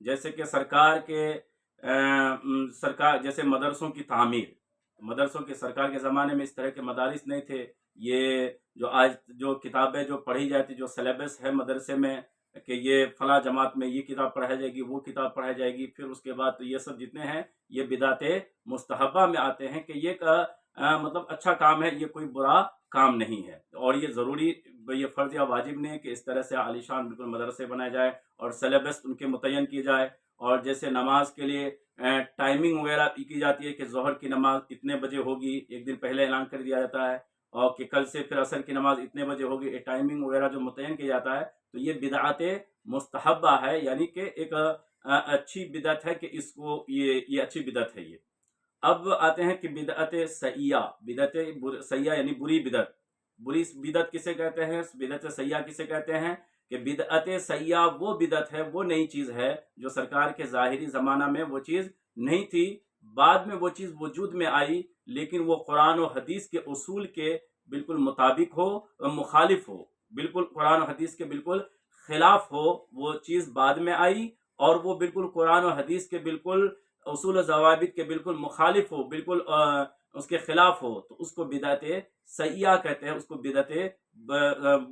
جیسے کہ سرکار کے سرکار جیسے مدرسوں کی تعمیر، مدرسوں کے سرکار کے زمانے میں اس طرح کے مدارس نہیں تھے. یہ جو آج جو کتابیں جو پڑھی جاتی، جو سلیبس ہے مدرسے میں کہ یہ فلاں جماعت میں یہ کتاب پڑھائی جائے گی، وہ کتاب پڑھائی جائے گی، پھر اس کے بعد تو یہ سب جتنے ہیں یہ بدعت مستحبہ میں آتے ہیں کہ یہ مطلب اچھا کام ہے، یہ کوئی برا کام نہیں ہے. اور یہ ضروری، یہ فرض یا واجب نہیں ہے کہ اس طرح سے عالی شان بالکل مدرسے بنائے جائے اور سلیبس ان کے متعین کی جائے. اور جیسے نماز کے لیے ٹائمنگ وغیرہ کی جاتی ہے کہ ظہر کی نماز اتنے بجے ہوگی، ایک دن پہلے اعلان کر دیا جاتا ہے، اور کہ کل سے پھر عصر کی نماز اتنے بجے ہوگی، یہ ٹائمنگ وغیرہ جو متعین کیا جاتا ہے تو یہ بدعت مستحبہ ہے، یعنی کہ ایک اچھی بدعت ہے کہ اس کو یہ اچھی بدعت ہے. یہ اب آتے ہیں کہ بدعت سیئہ. بدعت سیئہ یعنی بری بدعت. بری بدعت کسے کہتے ہیں، بدعت سیئہ کسے کہتے ہیں کہ بدعت سیئہ وہ بدعت ہے، وہ نئی چیز ہے جو سرکار کے ظاہری زمانہ میں وہ چیز نہیں تھی، بعد میں وہ چیز وجود میں آئی، لیکن وہ قرآن و حدیث کے اصول کے بالکل مطابق ہو، مخالف ہو، بالکل قرآن و حدیث کے بالکل خلاف ہو. وہ چیز بعد میں آئی اور وہ بالکل قرآن و حدیث کے بالکل اصول و ضوابط کے بالکل مخالف ہو، بالکل اس کے خلاف ہو، تو اس کو بدعت سیئہ کہتے ہیں، اس کو بدعت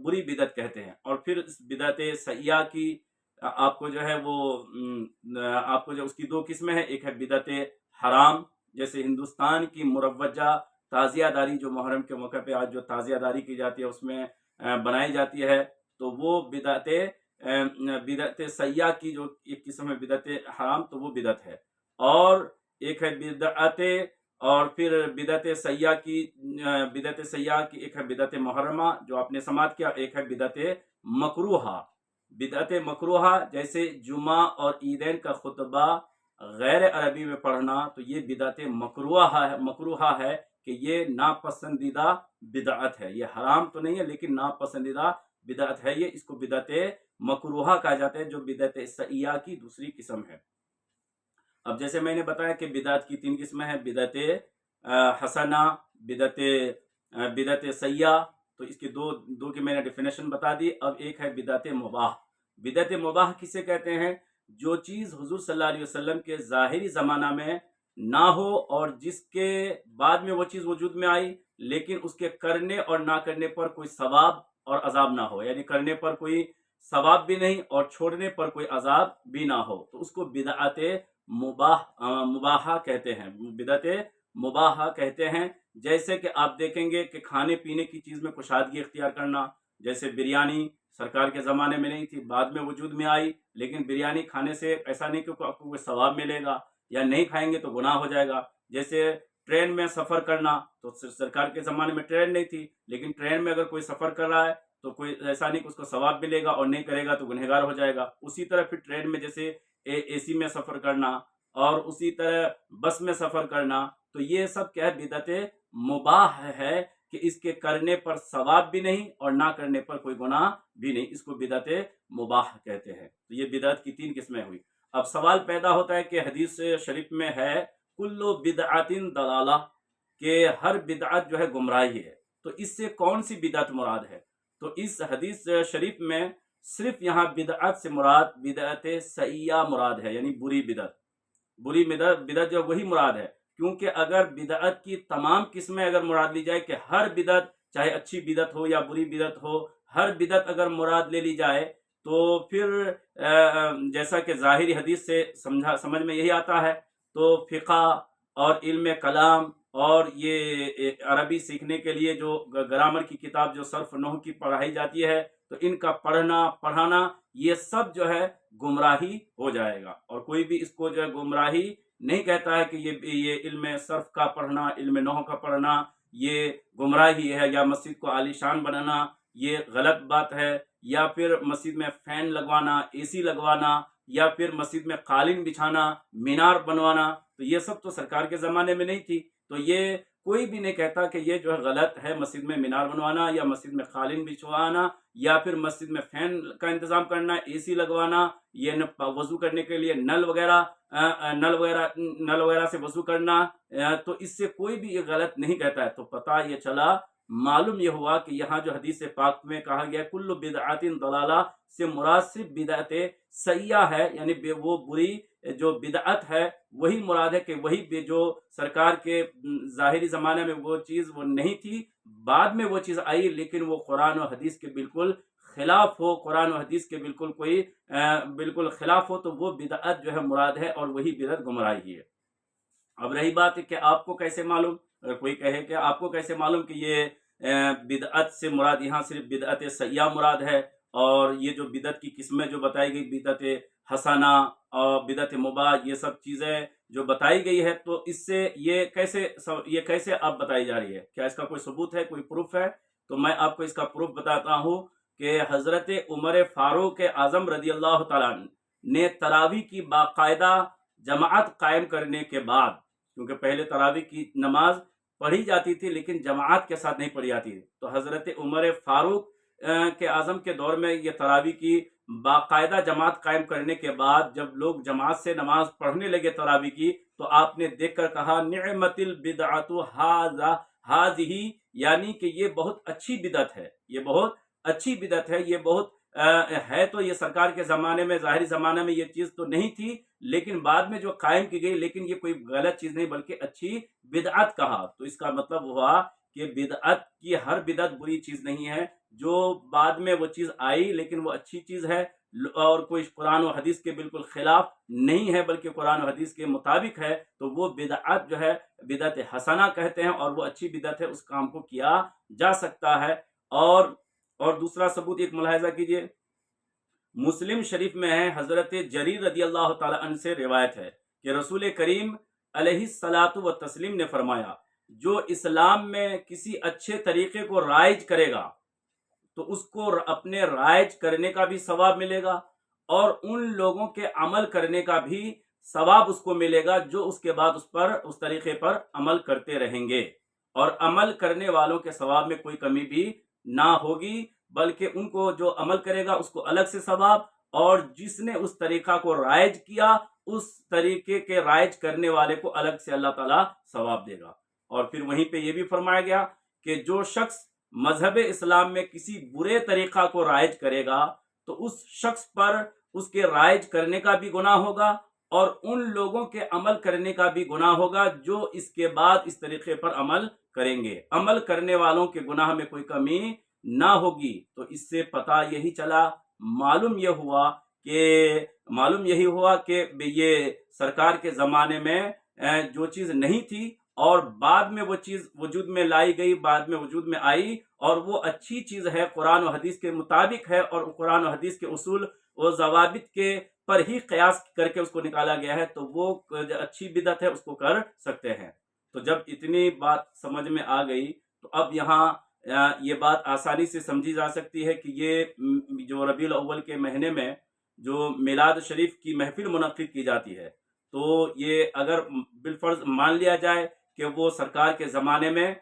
بری بدعت کہتے ہیں. اور پھر اس بدعت سیئہ کی آپ کو جو ہے وہ آپ کو جو اس کی دو قسمیں ہیں. ایک ہے بدعت حرام، جیسے ہندوستان کی مروجہ تعزیہ داری جو محرم کے موقع پہ آج جو تعزیہ داری کی جاتی ہے اس میں بنائی جاتی ہے، تو وہ بدعت سیئہ کی جو ایک قسم ہے بدعت حرام، تو وہ بدعت ہے. اور ایک ہے بدعت، اور پھر بدعت سیئہ کی ایک ہے بدعت محرمہ جو آپ نے سماعت کیا، ایک ہے بدعت مکروہہ. بدعت مکروہہ جیسے جمعہ اور عیدین کا خطبہ غیر عربی میں پڑھنا، تو یہ بدعت مکروہہ ہے کہ یہ ناپسندیدہ بدعت ہے. یہ حرام تو نہیں ہے لیکن ناپسندیدہ بدعت ہے. یہ اس کو بدعت مکروہہ کہا جاتا ہے، جو بدعت سیئہ کی دوسری قسم ہے. اب جیسے میں نے بتایا کہ بدعت کی تین قسمیں ہیں، بدعت حسنہ، بدعت سیئہ، تو اس کی دو کی میں نے ڈیفینیشن بتا دی. اب ایک ہے بدعت مباح. بدعت مباح کسے کہتے ہیں؟ جو چیز حضور صلی اللہ علیہ وسلم کے ظاہری زمانہ میں نہ ہو اور جس کے بعد میں وہ چیز وجود میں آئی، لیکن اس کے کرنے اور نہ کرنے پر کوئی ثواب اور عذاب نہ ہو، یعنی کرنے پر کوئی ثواب بھی نہیں اور چھوڑنے پر کوئی عذاب بھی نہ ہو، تو اس کو بدعت مباحہ کہتے ہیں. بدعت مباحہ کہتے ہیں. جیسے کہ آپ دیکھیں گے کہ کھانے پینے کی چیز میں کشادگی اختیار کرنا، جیسے بریانی سرکار کے زمانے میں نہیں تھی، بعد میں وجود میں آئی، لیکن بریانی کھانے سے ایسا نہیں کہ آپ کو کوئی ثواب ملے گا، یا نہیں کھائیں گے تو گناہ ہو جائے گا. جیسے ٹرین میں سفر کرنا، تو سرکار کے زمانے میں ٹرین نہیں تھی، لیکن ٹرین میں اگر کوئی سفر کر رہا ہے تو کوئی ایسا نہیں کہ اس کو ثواب ملے گا، اور نہیں کرے گا تو گنہگار ہو جائے گا. اسی طرح پھر ٹرین میں جیسے اے سی میں سفر کرنا، اور اسی طرح بس میں سفر کرنا، تو یہ سب کیا ہے؟ بدعت مباح ہے کہ اس کے کرنے پر ثواب بھی نہیں اور نہ کرنے پر کوئی گناہ بھی نہیں. اس کو بدعت مباح کہتے ہیں. تو یہ بدعت کی تین قسمیں ہوئی. اب سوال پیدا ہوتا ہے کہ حدیث شریف میں ہے کل بدعت ضلالہ، کہ ہر بدعت جو ہے گمراہی ہے. تو اس سے کون سی بدعت مراد ہے؟ تو اس حدیث شریف میں صرف یہاں بدعت سے مراد بدعت سیئہ مراد ہے، یعنی بری بدعت. بری بدعت جو وہی مراد ہے، کیونکہ اگر بدعت کی تمام قسمیں اگر مراد لی جائے کہ ہر بدعت چاہے اچھی بدعت ہو یا بری بدعت ہو، ہر بدعت اگر مراد لے لی جائے تو پھر جیسا کہ ظاہری حدیث سے سمجھ میں یہی آتا ہے، تو فقہ اور علم کلام اور یہ عربی سیکھنے کے لیے جو گرامر کی کتاب جو صرف نحو کی پڑھائی جاتی ہے، تو ان کا پڑھانا یہ سب جو ہے گمراہی ہو جائے گا. اور کوئی بھی اس کو جو ہے گمراہی نہیں کہتا ہے کہ یہ علم صرف کا پڑھنا، علم نحو کا پڑھنا یہ گمراہی ہے، یا مسجد کو عالی شان بنانا یہ غلط بات ہے، یا پھر مسجد میں فین لگوانا، اے سی لگوانا، یا پھر مسجد میں قالین بچھانا، مینار بنوانا، تو یہ سب تو سرکار کے زمانے میں نہیں تھی. تو یہ کوئی بھی نہیں کہتا کہ یہ جو ہے غلط ہے، مسجد میں مینار بنوانا یا مسجد میں قالین بچھوانا یا پھر مسجد میں فین کا انتظام کرنا، اے سی لگوانا، یہ وضو کرنے کے لیے نل وغیرہ سے وضو کرنا، تو اس سے کوئی بھی یہ غلط نہیں کہتا ہے. تو پتہ یہ چلا معلوم یہ ہوا کہ یہاں جو حدیث پاک میں کہا گیا کل بدعت ضلالہ سے مراد صرف بدعت سیاح ہے، یعنی وہ بری جو بدعت ہے وہی مراد ہے، کہ وہی جو سرکار کے ظاہری زمانے میں وہ چیز وہ نہیں تھی، بعد میں وہ چیز آئی، لیکن وہ قرآن و حدیث کے بالکل خلاف ہو، قرآن و حدیث کے بالکل کوئی بالکل خلاف ہو، تو وہ بدعت جو ہے مراد ہے، اور وہی بدعت گمراہی ہے۔ اب رہی بات ہے کہ آپ کو کیسے معلوم، اگر کوئی کہے کہ آپ کو کیسے معلوم کہ یہ بدعت سے مراد یہاں صرف بدعت سیاح مراد ہے، اور یہ جو بدعت کی قسمیں جو بتائی گئی، بدعت حسنہ اور بدعت مباح، یہ سب چیزیں جو بتائی گئی ہے، تو اس سے یہ کیسے آپ بتائی جا رہی ہے؟ کیا اس کا کوئی ثبوت ہے، کوئی پروف ہے؟ تو میں آپ کو اس کا پروف بتاتا ہوں کہ حضرت عمر فاروق اعظم رضی اللہ تعالیٰ نے تراویح کی باقاعدہ جماعت قائم کرنے کے بعد، کیونکہ پہلے تراویح کی نماز پڑھی جاتی تھی لیکن جماعت کے ساتھ نہیں پڑھی جاتی تھی، تو حضرت عمر فاروق کے اعظم کے دور میں یہ تراویح کی باقاعدہ جماعت قائم کرنے کے بعد جب لوگ جماعت سے نماز پڑھنے لگے تراویح کی، تو آپ نے دیکھ کر کہا نعمت البدعۃ ھذہ، یعنی کہ یہ بہت اچھی بدعت ہے، یہ بہت اچھی بدعت ہے، یہ بہت ہے تو یہ سرکار کے زمانے میں ظاہری زمانے میں یہ چیز تو نہیں تھی، لیکن بعد میں جو قائم کی گئی، لیکن یہ کوئی غلط چیز نہیں بلکہ اچھی بدعت کہا۔ تو اس کا مطلب ہوا کہ بدعت کی ہر بدعت بری چیز نہیں ہے، جو بعد میں وہ چیز آئی لیکن وہ اچھی چیز ہے، اور کوئی قرآن و حدیث کے بالکل خلاف نہیں ہے بلکہ قرآن و حدیث کے مطابق ہے، تو وہ بدعت جو ہے بدعت حسنہ کہتے ہیں، اور وہ اچھی بدعت ہے، اس کام کو کیا جا سکتا ہے۔ اور دوسرا ثبوت ایک ملاحظہ کیجئے، مسلم شریف میں ہے، حضرت جریر رضی اللہ تعالیٰ عنہ سے روایت ہے کہ رسول کریم علیہ الصلاۃ والتسلیم نے فرمایا، جو اسلام میں کسی اچھے طریقے کو رائج کرے گا تو اس کو اپنے رائج کرنے کا بھی ثواب ملے گا، اور ان لوگوں کے عمل کرنے کا بھی ثواب اس کو ملے گا جو اس کے بعد اس طریقے پر عمل کرتے رہیں گے، اور عمل کرنے والوں کے ثواب میں کوئی کمی بھی نہ ہوگی، بلکہ ان کو جو عمل کرے گا اس کو الگ سے ثواب، اور جس نے اس طریقہ کو رائج کیا اس طریقے کے رائج کرنے والے کو الگ سے اللہ تعالیٰ ثواب دے گا۔ اور پھر وہیں پہ یہ بھی فرمایا گیا کہ جو شخص مذہب اسلام میں کسی برے طریقہ کو رائج کرے گا تو اس شخص پر اس کے رائج کرنے کا بھی گناہ ہوگا، اور ان لوگوں کے عمل کرنے کا بھی گناہ ہوگا جو اس کے بعد اس طریقے پر عمل کریں گے، عمل کرنے والوں کے گناہ میں کوئی کمی نہ ہوگی۔ تو اس سے پتہ یہی چلا، معلوم یہی ہوا کہ یہ سرکار کے زمانے میں جو چیز نہیں تھی اور بعد میں وہ چیز وجود میں لائی گئی، بعد میں وجود میں آئی، اور وہ اچھی چیز ہے، قرآن و حدیث کے مطابق ہے، اور قرآن و حدیث کے اصول و ضوابط کے پر ہی قیاس کر کے اس کو نکالا گیا ہے، تو وہ اچھی بدعت ہے، اس کو کر سکتے ہیں۔ تو جب اتنی بات سمجھ میں آ گئی تو اب یہاں یہ بات آسانی سے سمجھی جا سکتی ہے کہ یہ جو ربیع الاول کے مہینے میں جو میلاد شریف کی محفل منعقد کی جاتی ہے، تو یہ اگر بالفرض مان لیا جائے کہ وہ سرکار کے زمانے میں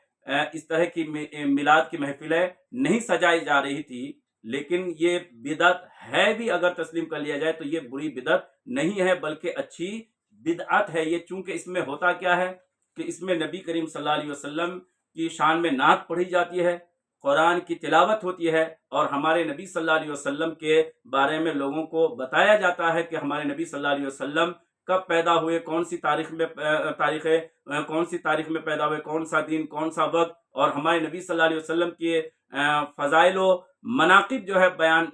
اس طرح کی میلاد کی محفلیں نہیں سجائی جا رہی تھی، لیکن یہ بدعت ہے بھی اگر تسلیم کر لیا جائے تو یہ بری بدعت نہیں ہے بلکہ اچھی بدعت ہے۔ یہ چونکہ اس میں ہوتا کیا ہے کہ اس میں نبی کریم صلی اللہ علیہ وسلم کی شان میں نعت پڑھی جاتی ہے، قرآن کی تلاوت ہوتی ہے، اور ہمارے نبی صلی اللہ علیہ وسلم کے بارے میں لوگوں کو بتایا جاتا ہے کہ ہمارے نبی صلی اللہ علیہ وسلم کب پیدا ہوئے، کون سی تاریخ میں پیدا ہوئے، کون سا دن، کون سا وقت، اور ہمارے نبی صلی اللہ علیہ وسلم کے فضائل و مناقب جو ہے بیان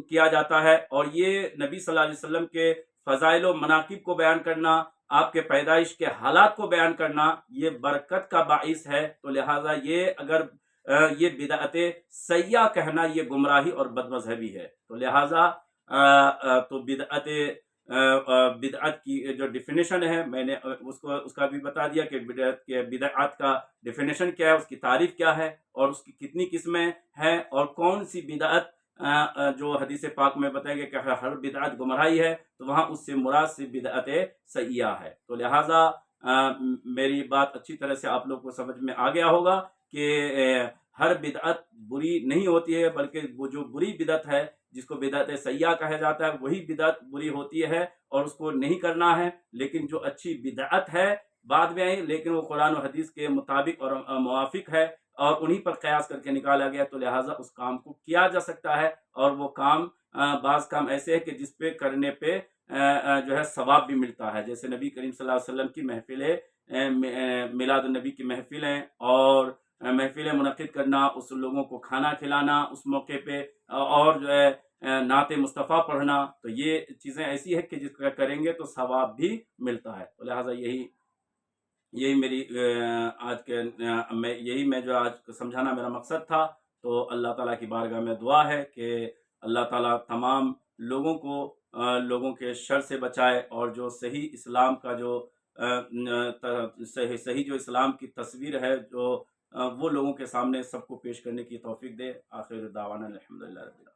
کیا جاتا ہے، اور یہ نبی صلی اللہ علیہ وسلم کے فضائل و مناقب کو بیان کرنا، آپ کے پیدائش کے حالات کو بیان کرنا، یہ برکت کا باعث ہے۔ تو لہٰذا یہ بدعت سیاح کہنا یہ گمراہی اور بد مذہبی ہے۔ تو لہٰذا تو بدعت کی جو ڈیفینیشن ہے میں نے اس کا بھی بتا دیا کہ بدعت کا ڈیفینیشن کیا ہے، اس کی تعریف کیا ہے، اور اس کی کتنی قسمیں ہیں، اور کون سی بدعت جو حدیث پاک میں بتایا گیا کہ ہر بدعت گمراہی ہے، تو وہاں اس سے مراد سے بدعت سیاح ہے۔ تو لہٰذا میری بات اچھی طرح سے آپ لوگ کو سمجھ میں آ گیا ہوگا کہ ہر بدعت بری نہیں ہوتی ہے، بلکہ وہ جو بری بدعت ہے جس کو بدعت سیاح کہا جاتا ہے وہی بدعت بری ہوتی ہے اور اس کو نہیں کرنا ہے، لیکن جو اچھی بدعت ہے بعد میں آئی، لیکن وہ قرآن و حدیث کے مطابق اور موافق ہے اور انہی پر قیاس کر کے نکالا گیا، تو لہٰذا اس کام کو کیا جا سکتا ہے، اور وہ کام بعض کام ایسے ہے کہ جس پہ کرنے پہ جو ہے ثواب بھی ملتا ہے، جیسے نبی کریم صلی اللہ علیہ وسلم کی محفلیں، میلاد النبی کی محفلیں اور محفلیں منعقد کرنا، اس لوگوں کو کھانا کھلانا اس موقع پہ، اور جو ہے نعت مصطفیٰ پڑھنا، تو یہ چیزیں ایسی ہے کہ جس کا کریں گے تو ثواب بھی ملتا ہے، تو لہٰذا یہی میری آج کے میں جو آج سمجھانا میرا مقصد تھا۔ تو اللہ تعالیٰ کی بارگاہ میں دعا ہے کہ اللہ تعالیٰ تمام لوگوں کو لوگوں کے شر سے بچائے، اور جو صحیح اسلام کا جو صحیح جو اسلام کی تصویر ہے، جو وہ لوگوں کے سامنے سب کو پیش کرنے کی توفیق دے۔ آخر دعوانا الحمدللہ رب العالمین۔